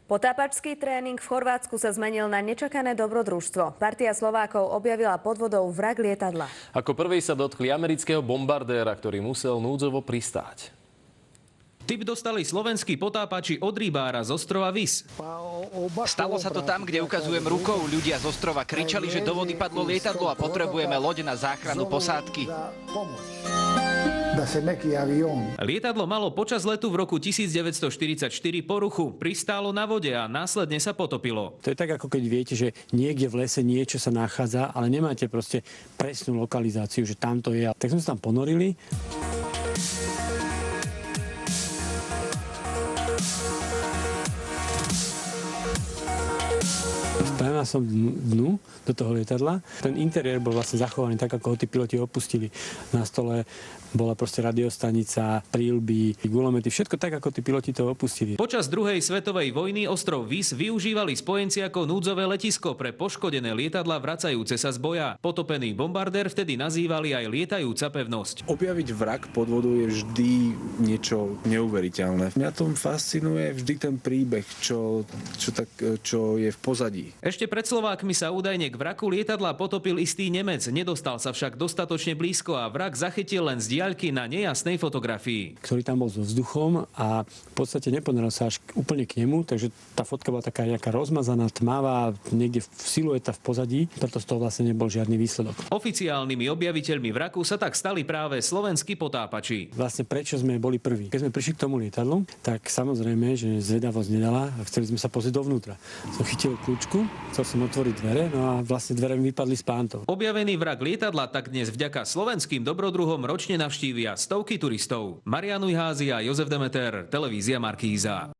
Potápačský tréning v Chorvátsku sa zmenil na nečakané dobrodružstvo. Partia Slovákov objavila pod vodou vrak lietadla. Ako prvý sa dotkli amerického bombardéra, ktorý musel núdzovo pristáť. Tip dostali slovenskí potápači od rybára z ostrova Vis. Stalo sa to tam, kde ukazujem rukou. Ľudia z ostrova kričali, že do vody padlo lietadlo a potrebujeme loď na záchranu posádky. Lietadlo malo počas letu v roku 1944 poruchu, pristálo na vode a následne sa potopilo. To je tak, ako keď viete, že niekde v lese niečo sa nachádza, ale nemáte proste presnú lokalizáciu, že tam to je. Tak sme sa tam ponorili. Spravil som dnu do toho lietadla. Ten interiér bol vlastne zachovaný tak, ako ho tí piloti opustili. Na stole bola proste radiostanica, príľby, gulomety, všetko tak, ako tí piloti to opustili. Počas druhej svetovej vojny ostrov Vis využívali spojenci ako núdzové letisko pre poškodené lietadlá vracajúce sa z boja. Potopený bombardér vtedy nazývali aj lietajúca pevnosť. Objaviť vrak pod vodou je vždy niečo neuveriteľné. Mňa tom fascinuje vždy ten príbeh, čo je v pozadí. Ešte pred Slovákmi sa údajne k vraku lietadla potopil istý Nemec. Nedostal sa však dostatočne blízko a vrak zachytil len z diaľky na nejasnej fotografii. Ktorý tam bol so vzduchom a v podstate neponoril sa až úplne k nemu, takže tá fotka bola taká nejaká rozmazaná, tmavá, niekde silueta v pozadí, preto z toho vlastne nebol žiadny výsledok. Oficiálnymi objaviteľmi vraku sa tak stali práve slovenskí potápači. Vlastne prečo sme boli prví? Keď sme prišli k tomu lietadlu, tak samozrejme, že zvedavosť nedala a chceli sme sa pozrieť dovnútra. Som chytil kľúčku, chcel som otvoriť dvere, no a vlastne dvere mi vypadli z pántov. Objavený vrak lietadla tak dnes vďaka slovenským dobrodruhom ročne navštívia stovky turistov. Marian Ujházy a Jozef Demeter, televízia Markíza.